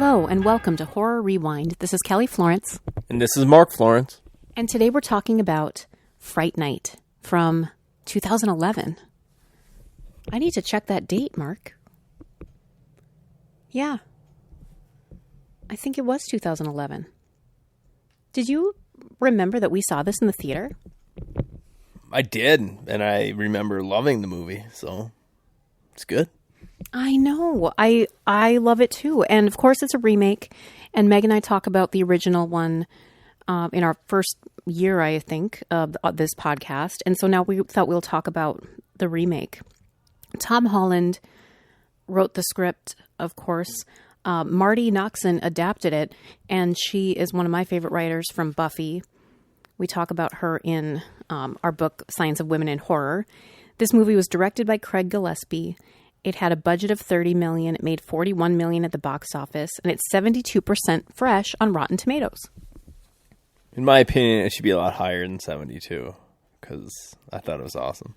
Hello and welcome to Horror Rewind. This is Kelly Florence. And this is Mark Florence. And today we're talking about Fright Night from 2011. I need to check that date, Mark. Yeah. I think it was 2011. Did you remember that we saw this in the theater? I did, and I remember loving the movie, so it's good. I know. I love it too. And of course it's a remake. And Meg and I talk about the original one in our first year, I think, of this podcast. And so now we thought we'll talk about the remake. Tom Holland wrote the script, of course. Marty Noxon adapted it, and she is one of my favorite writers from Buffy. We talk about her in our book, Science of Women in Horror. This movie was directed by Craig Gillespie. It had a budget of $30 million. It made $41 million at the box office, and it's 72% fresh on Rotten Tomatoes. In my opinion, it should be a lot higher than 72, because I thought it was awesome.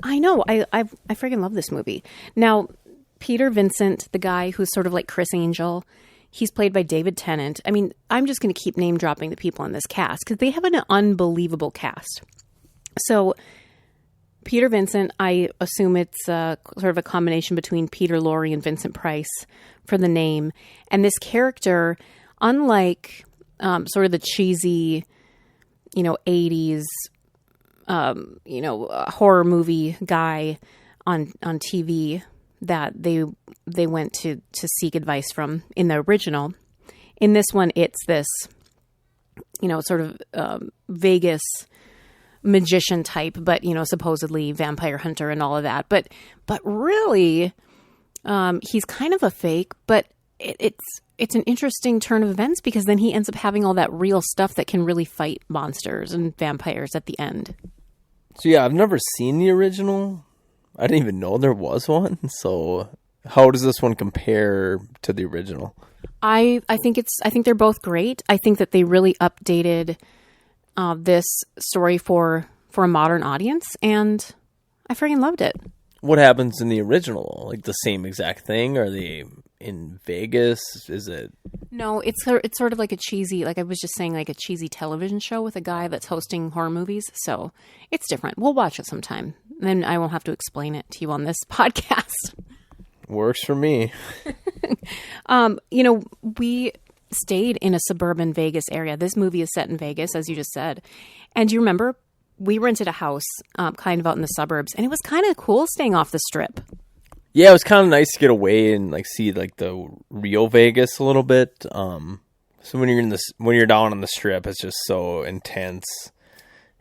I know. I freaking love this movie. Now, Peter Vincent, the guy who's sort of like Chris Angel, he's played by David Tennant. I mean, I'm just going to keep name dropping the people in this cast because they have an unbelievable cast. So, Peter Vincent, I assume it's sort of a combination between Peter Lorre and Vincent Price for the name. And this character, unlike sort of the cheesy, 80s, horror movie guy on TV that they went to seek advice from in the original. In this one, it's this, sort of Vegas magician type, but supposedly vampire hunter and all of that. But really, he's kind of a fake. But it's an interesting turn of events because then he ends up having all that real stuff that can really fight monsters and vampires at the end. So yeah, I've never seen the original. I didn't even know there was one. So how does this one compare to the original? I think they're both great. I think that they really updated this story for a modern audience, and I freaking loved it. What happens in the original? Like the same exact thing? Are they in Vegas? Is it? No, it's sort of like a cheesy, like I was just saying, like a cheesy television show with a guy that's hosting horror movies. So it's different. We'll watch it sometime. Then I won't have to explain it to you on this podcast. Works for me. We stayed in a suburban Vegas area. This movie is set in Vegas, as you just said. And you remember we rented a house kind of out in the suburbs, and it was kind of cool staying off the strip. Yeah, it was kind of nice to get away and see the real Vegas a little bit. So when you're down on the strip, it's just so intense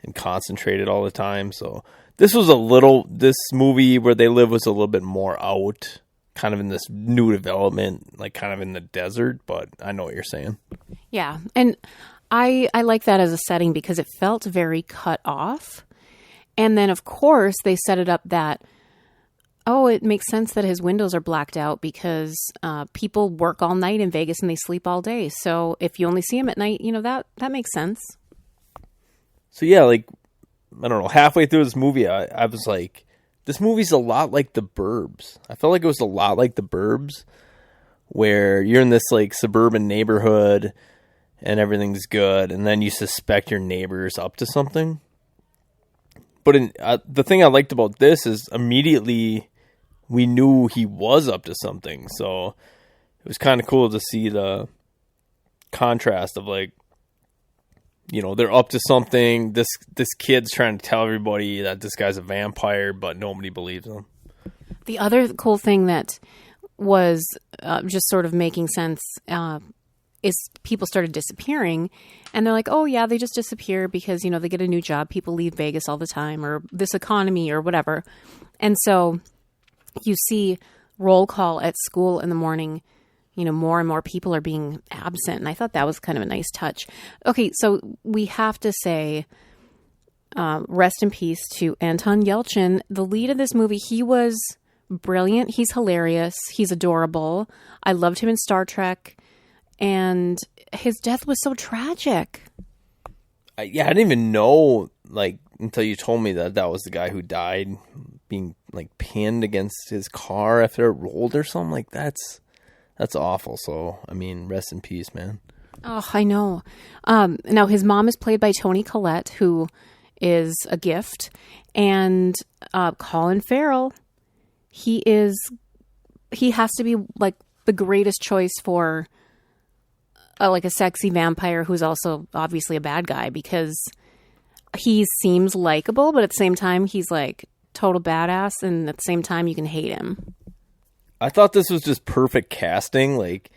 and concentrated all the time. So this movie where they live was a little bit more out, kind of in this new development, like kind of in the desert, but I know what you're saying. Yeah. And I like that as a setting because it felt very cut off. And then of course they set it up that, it makes sense that his windows are blacked out because people work all night in Vegas and they sleep all day. So if you only see him at night, that makes sense. So yeah, I don't know, halfway through this movie, I was like, this movie's a lot like The Burbs. I felt like it was a lot like The Burbs, where you're in this suburban neighborhood and everything's good, and then you suspect your neighbor's up to something. But the thing I liked about this is immediately we knew he was up to something. So it was kind of cool to see the contrast of they're up to something. This kid's trying to tell everybody that this guy's a vampire, but nobody believes him. The other cool thing that was just sort of making sense is people started disappearing, and they're like, oh yeah, they just disappear because, they get a new job. People leave Vegas all the time, or this economy or whatever. And so you see roll call at school in the morning, more and more people are being absent. And I thought that was kind of a nice touch. Okay, so we have to say rest in peace to Anton Yelchin, the lead of this movie. He was brilliant. He's hilarious. He's adorable. I loved him in Star Trek. And his death was so tragic. I didn't even know, until you told me that was the guy who died being, pinned against his car after it rolled or something. That's That's awful. So, I mean, rest in peace, man. Oh, I know. Now, his mom is played by Toni Collette, who is a gift. And Colin Farrell, he has to be like the greatest choice for like a sexy vampire who's also obviously a bad guy, because he seems likable, but at the same time, he's like total badass. And at the same time, you can hate him. I thought this was just perfect casting. Like,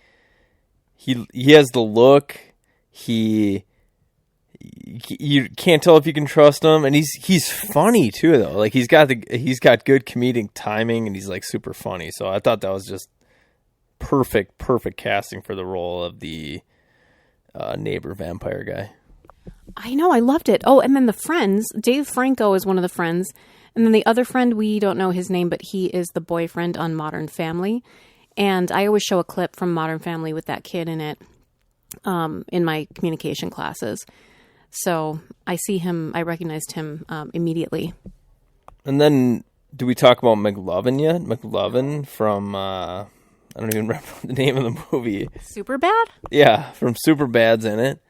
he has the look. You can't tell if you can trust him, and he's funny too, though. Like, he's got good comedic timing, and he's like super funny. So I thought that was just perfect casting for the role of the neighbor vampire guy. I know, I loved it. Oh, and then the friends. Dave Franco is one of the friends. And then the other friend, we don't know his name, but he is the boyfriend on Modern Family. And I always show a clip from Modern Family with that kid in it in my communication classes. So I recognized him immediately. And then, do we talk about McLovin yet? McLovin from, I don't even remember the name of the movie. Superbad? Yeah, from Superbad's in it.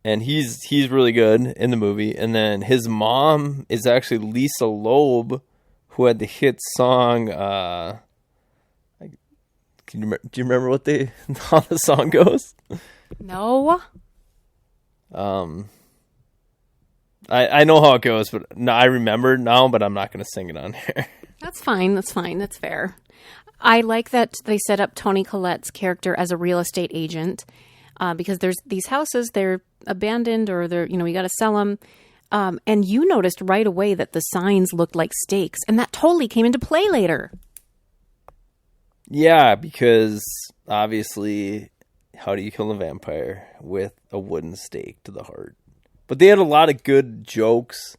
And he's really good in the movie. And then his mom is actually Lisa Loeb, who had the hit song. Do you remember how the song goes? No. I know how it goes, but no, I remember now, but I'm not going to sing it on here. That's fine. That's fair. I like that they set up Toni Collette's character as a real estate agent. Because there's these houses, they're abandoned, or we got to sell them. And you noticed right away that the signs looked like stakes, and that totally came into play later. Yeah, because obviously, how do you kill a vampire? With a wooden stake to the heart. But they had a lot of good jokes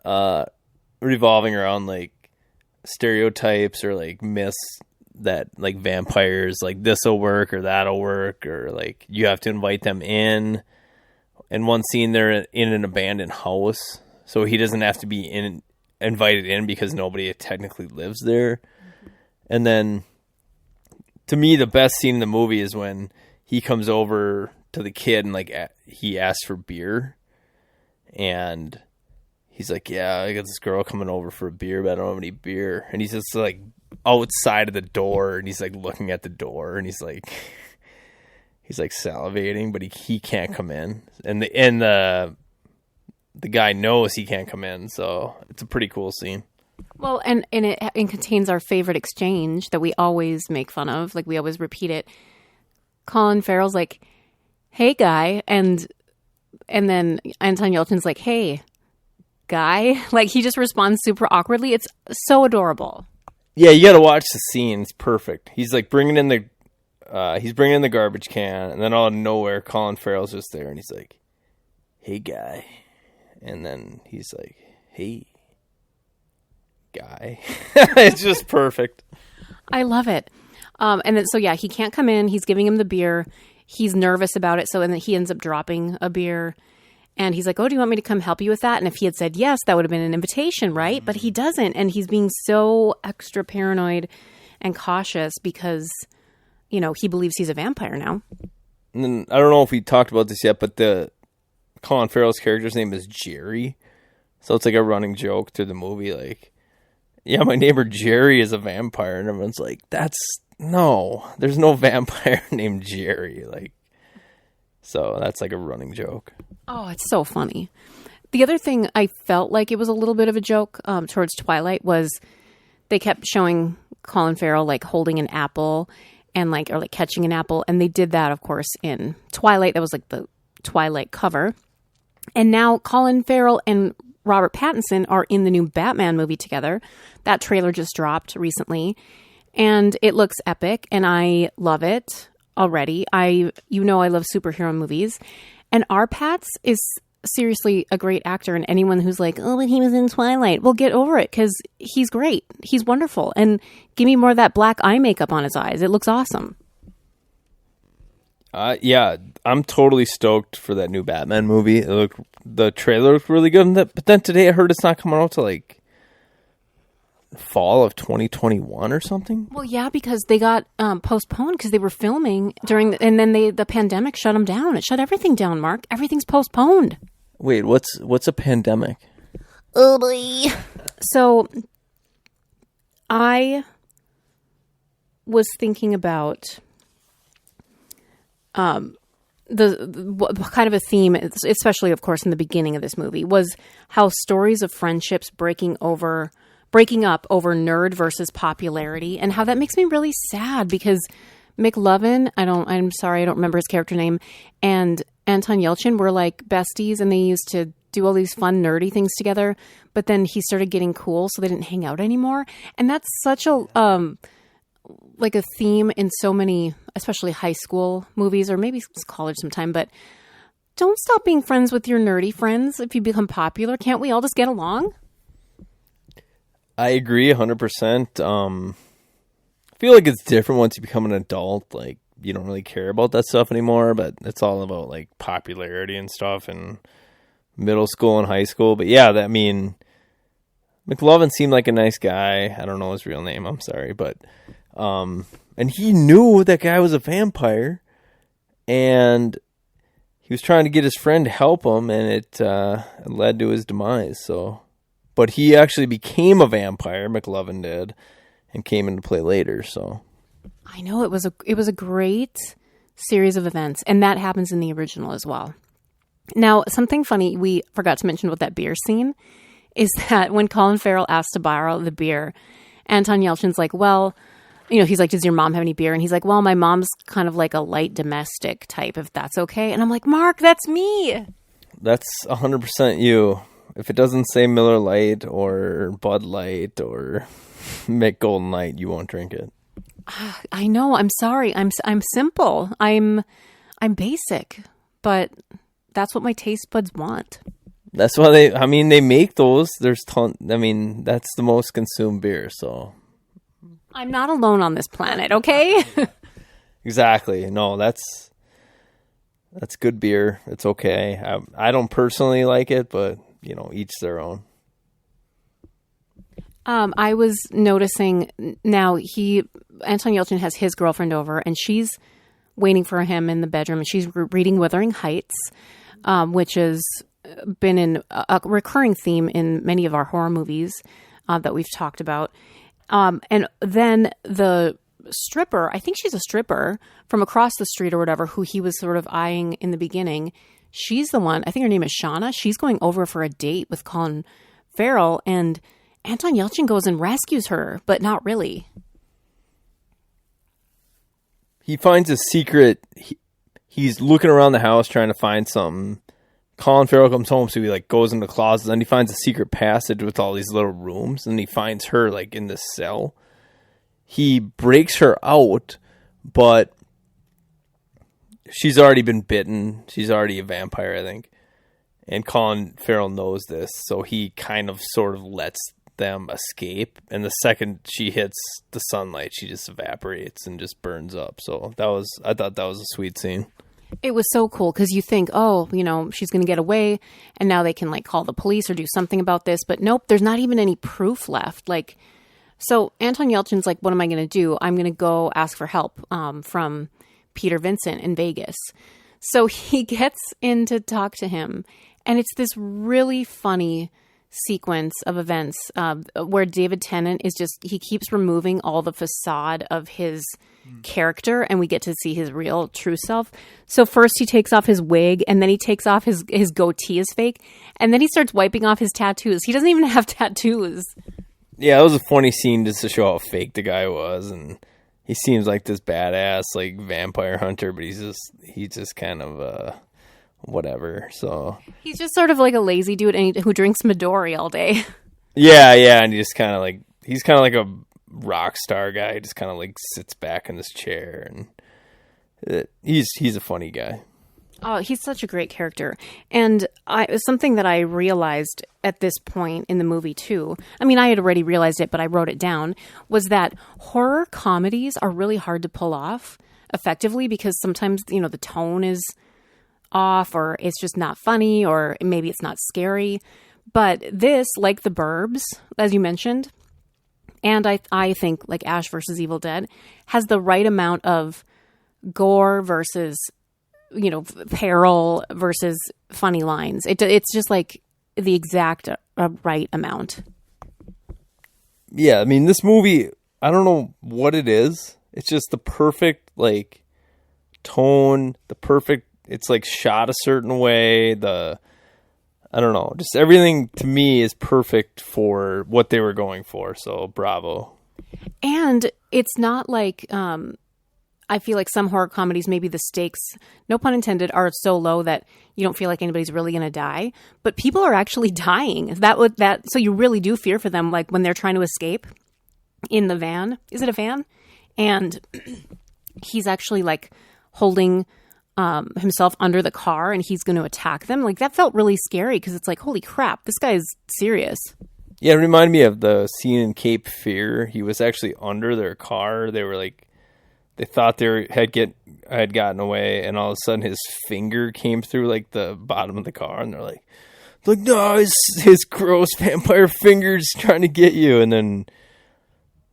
revolving around like stereotypes or like myths that like vampires, like this will work or that'll work, or like you have to invite them in. In one scene, they're in an abandoned house, so he doesn't have to be invited in because nobody technically lives there. Mm-hmm. And then, to me, the best scene in the movie is when he comes over to the kid and like he asks for beer, and he's like, "Yeah, I got this girl coming over for a beer, but I don't have any beer." And he's just like outside of the door, and he's like looking at the door, and he's like salivating, but he can't come in, and the guy knows he can't come in, so it's a pretty cool scene. Well, and it contains our favorite exchange that we always make fun of, like we always repeat it. Colin Farrell's like, "Hey guy," and then Anton Yelchin's like, "Hey guy," like he just responds super awkwardly. It's so adorable. Yeah, you got to watch the scene. It's perfect. He's like bringing in the garbage can, and then out of nowhere, Colin Farrell's just there, and he's like, "Hey, guy," and then he's like, "Hey, guy." It's just perfect. I love it. And then he can't come in. He's giving him the beer. He's nervous about it, and then he ends up dropping a beer. And he's like, "Oh, do you want me to come help you with that?" And if he had said yes, that would have been an invitation, right? But he doesn't. And he's being so extra paranoid and cautious because, he believes he's a vampire now. And then, I don't know if we talked about this yet, but Colin Farrell's character's name is Jerry. So it's like a running joke through the movie. Like, "Yeah, my neighbor Jerry is a vampire." And everyone's like, there's no vampire named Jerry. Like, so that's like a running joke. Oh, it's so funny. The other thing I felt like it was a little bit of a joke towards Twilight was they kept showing Colin Farrell like holding an apple and or catching an apple. And they did that, of course, in Twilight. That was like the Twilight cover. And now Colin Farrell and Robert Pattinson are in the new Batman movie together. That trailer just dropped recently. And it looks epic, and I love it already. I love superhero movies. And our Pats is seriously a great actor, and anyone who's like, "Oh, but he was in Twilight," well, get over it, because he's great. He's wonderful. And give me more of that black eye makeup on his eyes. It looks awesome. Yeah, I'm totally stoked for that new Batman movie. The trailer looked really good, but then today I heard it's not coming out till like fall of 2021 or something. Well, yeah, because they got postponed because they were filming and then the pandemic shut them down. It shut everything down, Mark. Everything's postponed. Wait, what's a pandemic? Oh boy. So I was thinking about the kind of a theme, especially of course in the beginning of this movie, was how stories of friendships breaking up over nerd versus popularity, and how that makes me really sad because McLovin, I'm sorry, I don't remember his character name, and Anton Yelchin were like besties, and they used to do all these fun nerdy things together, but then he started getting cool, so they didn't hang out anymore. And that's such a like a theme in so many, especially high school movies, or maybe college sometime, but don't stop being friends with your nerdy friends if you become popular. Can't we all just get along? I agree 100%. I feel like it's different once you become an adult. Like, you don't really care about that stuff anymore, but it's all about like popularity and stuff in middle school and high school. But yeah, McLovin seemed like a nice guy. I don't know his real name. I'm sorry, but and he knew that guy was a vampire, and he was trying to get his friend to help him, and it led to his demise. So, but he actually became a vampire. McLovin did, and came into play later. So, I know it was a great series of events, and that happens in the original as well. Now, something funny we forgot to mention with that beer scene is that when Colin Farrell asked to borrow the beer, Anton Yelchin's like, well, he's like, does your mom have any beer? And he's like, well, my mom's kind of like a light domestic type, if that's okay. And I'm like, Mark, that's me. That's 100% you. If it doesn't say Miller Lite or Bud Light or Mick Golden Light, you won't drink it. I know. I'm sorry. I'm simple. I'm basic, but that's what my taste buds want. That's why they make those. There's that's the most consumed beer, so. I'm not alone on this planet, okay? Exactly. No, that's good beer. It's okay. I don't personally like it, but, each their own. I was noticing now Anton Yelchin has his girlfriend over, and she's waiting for him in the bedroom, and she's reading Wuthering Heights, which has been in a recurring theme in many of our horror movies that we've talked about. And then the stripper, I think she's a stripper from across the street or whatever, who he was sort of eyeing in the beginning. She's the one, I think her name is Shauna. She's going over for a date with Colin Farrell, and Anton Yelchin goes and rescues her, but not really. He finds a secret. He's looking around the house trying to find something. Colin Farrell comes home, so he goes in the closet, and he finds a secret passage with all these little rooms, and he finds her in this cell. He breaks her out, but she's already been bitten. She's already a vampire, I think. And Colin Farrell knows this, so he kind of sort of lets them escape. And the second she hits the sunlight, she just evaporates and just burns up. So I thought that was a sweet scene. It was so cool because you think, she's going to get away, and now they can call the police or do something about this. But nope, there's not even any proof left. So Anton Yelchin's like, what am I going to do? I'm going to go ask for help from Peter Vincent in Vegas. So he gets in to talk to him, and it's this really funny sequence of events where David Tennant he keeps removing all the facade of his character, and we get to see his real true self. So first he takes off his wig, and then he takes off his goatee is fake, and then he starts wiping off his tattoos. He doesn't even have tattoos. Yeah, it was a funny scene just to show how fake the guy was, and he seems like this badass vampire hunter, but he's just kind of whatever. So he's just sort of like a lazy dude who drinks Midori all day. Yeah, and he just kind of he's kind of like a rock star guy. He just kind of sits back in this chair, and he's a funny guy. Oh, he's such a great character. And something that I realized at this point in the movie too, I mean, I had already realized it, but I wrote it down, was that horror comedies are really hard to pull off effectively because sometimes, the tone is off, or it's just not funny, or maybe it's not scary. But this, like The Burbs, as you mentioned, And I think like Ash versus Evil Dead has the right amount of gore versus, peril versus funny lines. It's just like the exact right amount. Yeah, I mean, this movie, I don't know what it is. It's just the perfect, like, tone, it's like shot a certain way. I don't know, just everything to me is perfect for what they were going for. So bravo. And it's not like, I feel like some horror comedies, maybe the stakes, no pun intended, are so low that you don't feel like anybody's really going to die. But people are actually dying. So you really do fear for them, like when they're trying to escape in the van. Is it a van? And he's actually like holding himself under the car and he's going to attack them. Like that felt really scary because it's like, holy crap, this guy's serious. Yeah, it reminded me of the scene in Cape Fear. He was actually under their car. They were like, they thought they had gotten away, and all of a sudden his finger came through like the bottom of the car, and they're like, no, his gross vampire finger's trying to get you. And then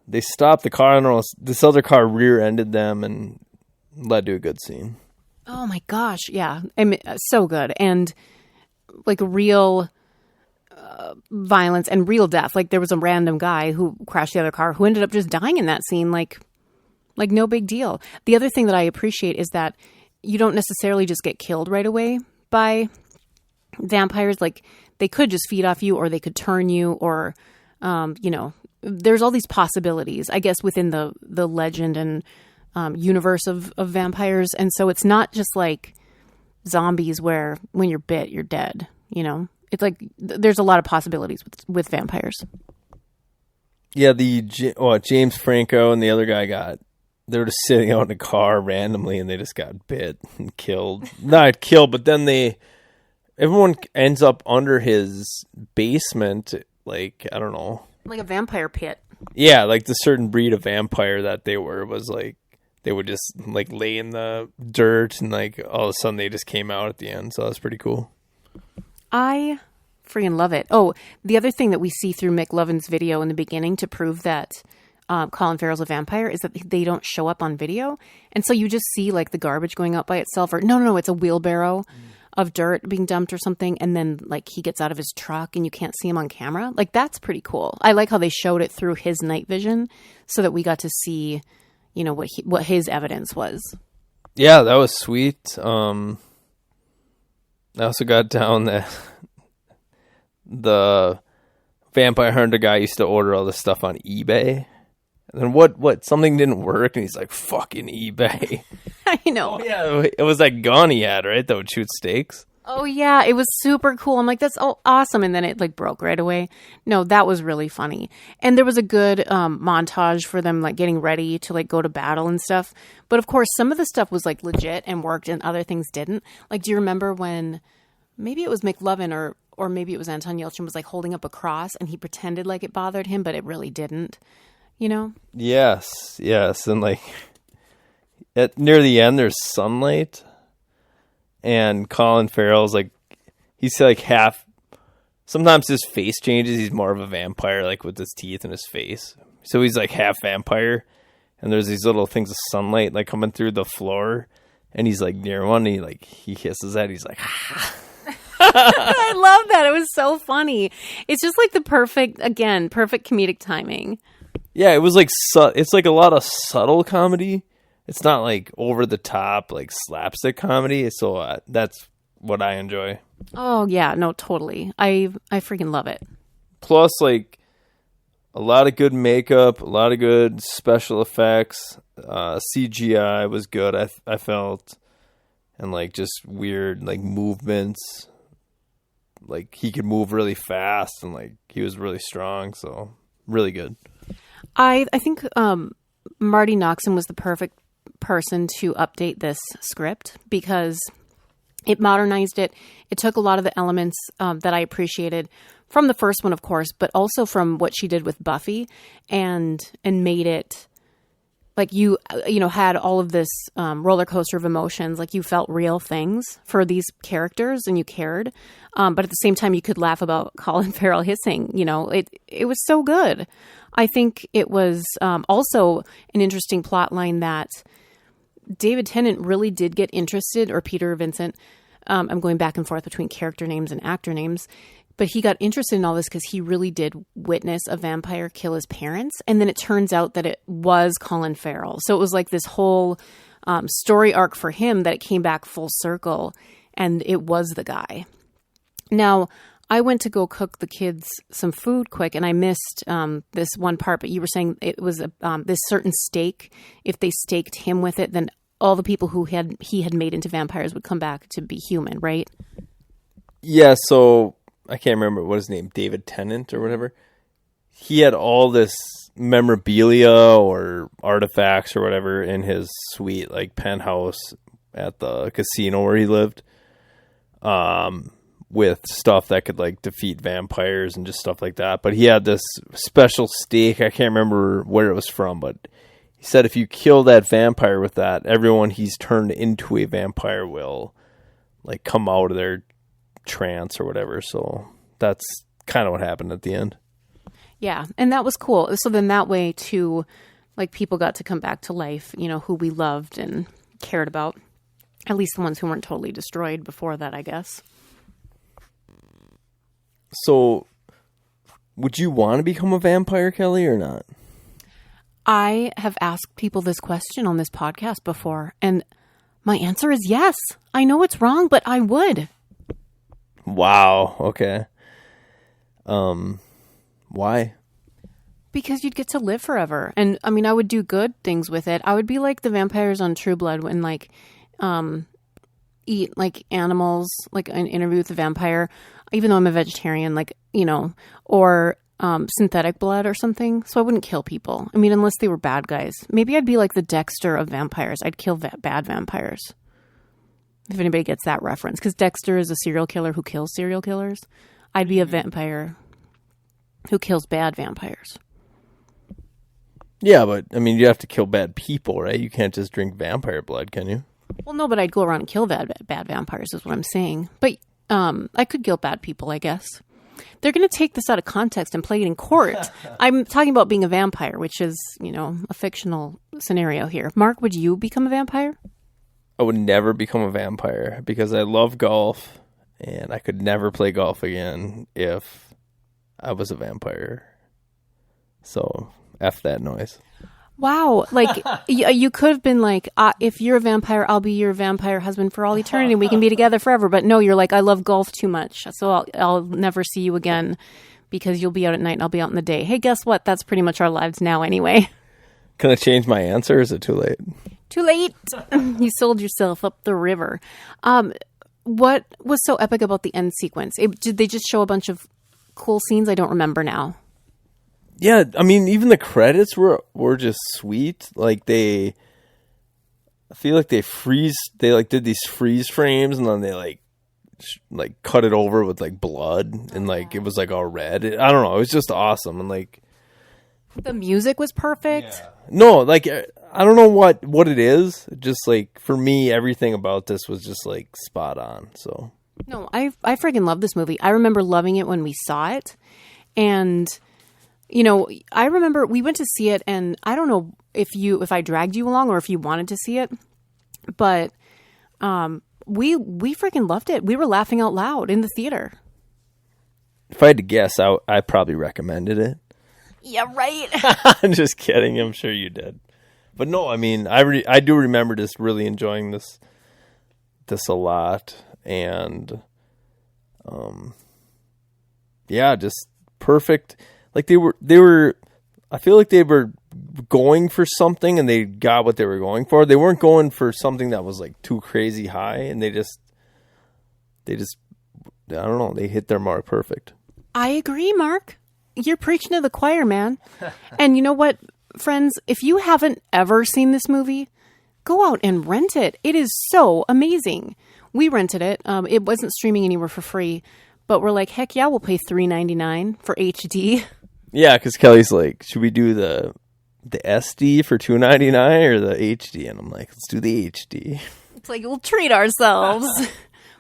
they stopped the car, and this other car rear-ended them and led to a good scene. Oh my gosh, yeah. I mean, so good. And like real violence and real death. Like there was a random guy who crashed the other car who ended up just dying in that scene. Like no big deal. The other thing that I appreciate is that you don't necessarily just get killed right away by vampires. Like they could just feed off you, or they could turn you, or, there's all these possibilities, I guess, within the legend and universe of vampires. And so it's not just like zombies where when you're bit, you're dead, It's like there's a lot of possibilities with vampires. Yeah, James Franco and the other guy they were just sitting out in a car randomly, and they just got bit and killed. Not killed, but then everyone ends up under his basement, like, I don't know. Like a vampire pit. Yeah, like the certain breed of vampire that they was like, they would just like lay in the dirt, and like all of a sudden they just came out at the end. So that's pretty cool. I freaking love it. Oh, the other thing that we see through Mick Lovin's video in the beginning to prove that Colin Farrell's a vampire is that they don't show up on video. And so you just see like the garbage going out by itself, or no, it's a wheelbarrow of dirt being dumped or something. And then like he gets out of his truck and you can't see him on camera. Like that's pretty cool. I like how they showed it through his night vision so that we got to see, what his evidence was. Yeah, that was sweet. I also got down that the vampire hunter guy used to order all this stuff on eBay. And then what? Something didn't work, and he's like, fucking eBay. I know. Oh, yeah, it was that gun he had, right? That would shoot stakes. Oh, yeah. It was super cool. I'm like, that's awesome. And then it like broke right away. No, that was really funny. And there was a good montage for them like getting ready to like go to battle and stuff. But of course, some of the stuff was like legit and worked, and other things didn't. Like, do you remember when maybe it was McLovin or maybe it was Anton Yelchin was like holding up a cross and he pretended like it bothered him, but it really didn't? Yes. And like near the end, there's sunlight, and Colin Farrell's like, he's like half. Sometimes his face changes. He's more of a vampire, like with his teeth and his face. So he's like half vampire, and there's these little things of sunlight like coming through the floor, and he's like near one. And he hisses at. He's like, ah. I love that. It was so funny. It's just like the perfect comedic timing. Yeah, it was like it's like a lot of subtle comedy. It's not like over the top like slapstick comedy. So that's what I enjoy. Oh yeah, no, totally. I freaking love it. Plus, like a lot of good makeup, a lot of good special effects. CGI was good. I felt, and like just weird like movements. Like he could move really fast, and like he was really strong. So really good. I think Marty Noxon was the perfect person to update this script because it modernized it. It took a lot of the elements that I appreciated from the first one, of course, but also from what she did with Buffy and made it like you had all of this roller coaster of emotions, like you felt real things for these characters and you cared. But at the same time, you could laugh about Colin Farrell hissing, it was so good. I think it was also an interesting plot line that David Tennant really did get interested, or Peter Vincent. I'm going back and forth between character names and actor names. But he got interested in all this because he really did witness a vampire kill his parents. And then it turns out that it was Colin Farrell. So it was like this whole story arc for him that it came back full circle. And it was the guy. Now, I went to go cook the kids some food quick. And I missed this one part. But you were saying it was this certain steak. If they staked him with it, then all the people who he had made into vampires would come back to be human, right? Yeah, so I can't remember what his name, David Tennant or whatever. He had all this memorabilia or artifacts or whatever in his sweet like penthouse at the casino where he lived, with stuff that could like defeat vampires and just stuff like that. But he had this special steak. I can't remember where it was from, but he said if you kill that vampire with that, everyone he's turned into a vampire will like come out of their trance or whatever. So that's kind of what happened at the end. Yeah, and that was cool. So then that way too, like people got to come back to life, who we loved and cared about. At least the ones who weren't totally destroyed before that, I guess. So would you want to become a vampire, Kelly, or not? I have asked people this question on this podcast before, and my answer is yes. I know it's wrong, but I would. Wow. Okay. Why? Because you'd get to live forever. And I mean, I would do good things with it. I would be like the vampires on True Blood when like, eat like animals, like an Interview with the Vampire, even though I'm a vegetarian, like, or, synthetic blood or something. So I wouldn't kill people. I mean, unless they were bad guys. Maybe I'd be like the Dexter of vampires. I'd kill bad vampires. If anybody gets that reference. Because Dexter is a serial killer who kills serial killers. I'd be a vampire who kills bad vampires. Yeah, but, I mean, you have to kill bad people, right? You can't just drink vampire blood, can you? Well, no, but I'd go around and kill bad vampires is what I'm saying. But I could kill bad people, I guess. They're going to take this out of context and play it in court. I'm talking about being a vampire, which is, a fictional scenario here. Mark, would you become a vampire? I would never become a vampire because I love golf and I could never play golf again if I was a vampire. So, F that noise. Wow. Like, you could have been like, if you're a vampire, I'll be your vampire husband for all eternity. We can be together forever. But no, you're like, I love golf too much. So I'll never see you again because you'll be out at night and I'll be out in the day. Hey, guess what? That's pretty much our lives now anyway. Can I change my answer or is it too late? Too late. You sold yourself up the river. What was so epic about the end sequence? Did they just show a bunch of cool scenes? I don't remember now. Yeah, I mean, even the credits were just sweet. Like I feel like they did these freeze frames and then they like cut it over with like blood and like it was like all red. I don't know. It was just awesome and like the music was perfect. Yeah. No, like I don't know what it is. Just like for me, everything about this was just like spot on. So no, I freaking love this movie. I remember loving it when we saw it, and I remember we went to see it, and I don't know if I dragged you along or if you wanted to see it, but we freaking loved it. We were laughing out loud in the theater. If I had to guess, I probably recommended it. Yeah, right. I'm just kidding. I'm sure you did. But no, I mean, I do remember just really enjoying this a lot, and yeah, just perfect. Like they were. I feel like they were going for something, and they got what they were going for. They weren't going for something that was like too crazy high, and they just. I don't know. They hit their mark perfect. I agree, Mark. You're preaching to the choir, man. And you know what, friends? If you haven't ever seen this movie, go out and rent it. It is so amazing. We rented it. It wasn't streaming anywhere for free, but we're like, heck yeah, we'll pay $3.99 for HD. Yeah, because Kelly's like, should we do the the SD for $2.99 or the HD? And I'm like, let's do the HD. It's like, we'll treat ourselves.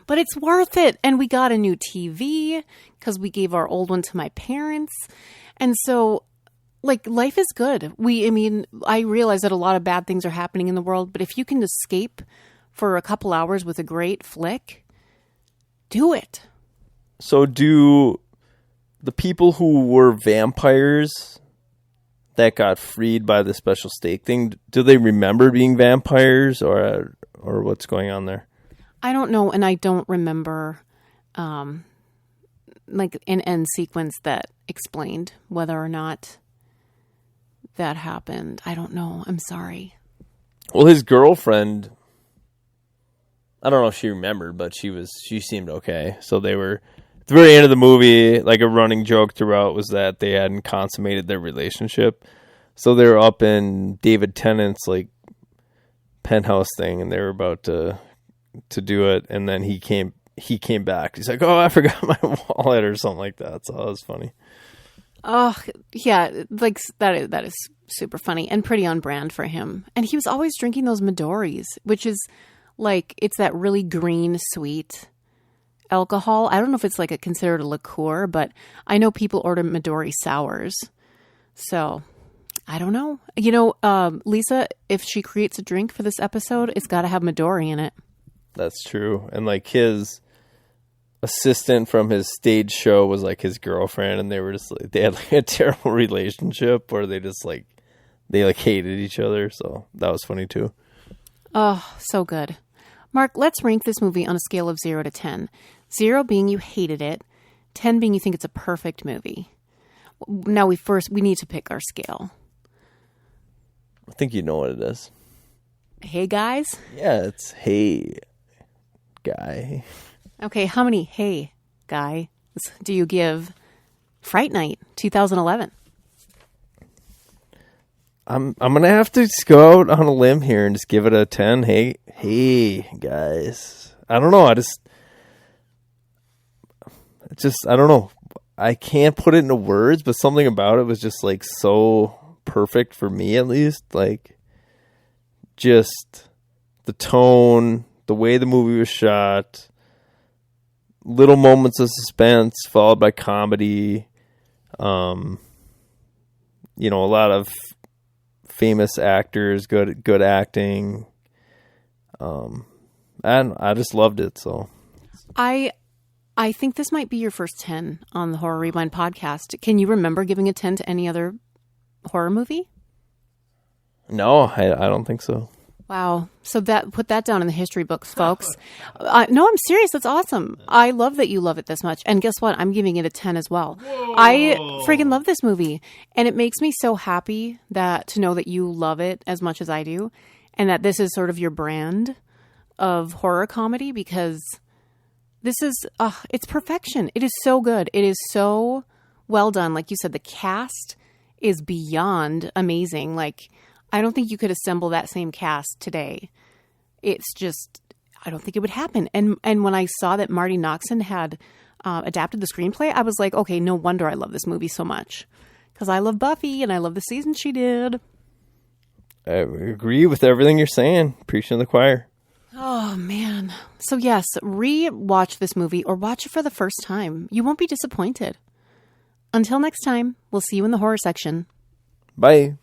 But it's worth it. And we got a new TV because we gave our old one to my parents. And so, like, life is good. I realize that a lot of bad things are happening in the world, but if you can escape for a couple hours with a great flick, do it. So do the people who were vampires that got freed by the special stake thing, do they remember being vampires or what's going on there? I don't know, and I don't remember like an end sequence that explained whether or not that happened. I don't know. I'm sorry. Well, his girlfriend, I don't know if she remembered, but she seemed okay. So they were at the very end of the movie, like a running joke throughout was that they hadn't consummated their relationship. So they were up in David Tennant's like penthouse thing, and they were about to do it, and then he came back. He's like, "Oh, I forgot my wallet," or something like that. So that was funny. Oh, yeah, like that is super funny and pretty on brand for him. And he was always drinking those Midoris, which is like, it's that really green, sweet alcohol. I don't know if it's like considered a liqueur, but I know people order Midori sours. So I don't know. You know, Lisa, if she creates a drink for this episode, it's got to have Midori in it. That's true. And like his assistant from his stage show was like his girlfriend, and they were just like, they had like a terrible relationship where they just like, they like hated each other. So that was funny too. Oh, so good. Mark, let's rank this movie on a scale of 0 to 10. 0 being you hated it, 10 being you think it's a perfect movie. Now we need to pick our scale. I think you know what it is. Hey, guys? Yeah, it's hey, guy. Okay, how many hey, guy do you give Fright Night 2011? I'm gonna have to just go out on a limb here and just give it a 10. Hey, guys. I don't know. I don't know. I can't put it into words, but something about it was just like so perfect for me, at least. Like, just the tone, the way the movie was shot, little moments of suspense followed by comedy. You know, a lot of famous actors, good acting. And I just loved it. So I think this might be your first 10 on the Horror Rewind podcast. Can you remember giving a 10 to any other horror movie? No, I don't think so. Wow. So put that down in the history books, folks. No, I'm serious. That's awesome. I love that you love it this much. And guess what? I'm giving it a 10 as well. Whoa. I freaking love this movie. And it makes me so happy to know that you love it as much as I do. And that this is sort of your brand of horror comedy, because this is, it's perfection. It is so good. It is so well done. Like you said, the cast is beyond amazing. Like, I don't think you could assemble that same cast today. It's just, I don't think it would happen. And when I saw that Marty Noxon had adapted the screenplay, I was like, okay, no wonder I love this movie so much. Because I love Buffy and I love the season she did. I agree with everything you're saying. Preaching to the choir. Oh, man. So yes, re-watch this movie or watch it for the first time. You won't be disappointed. Until next time, we'll see you in the horror section. Bye.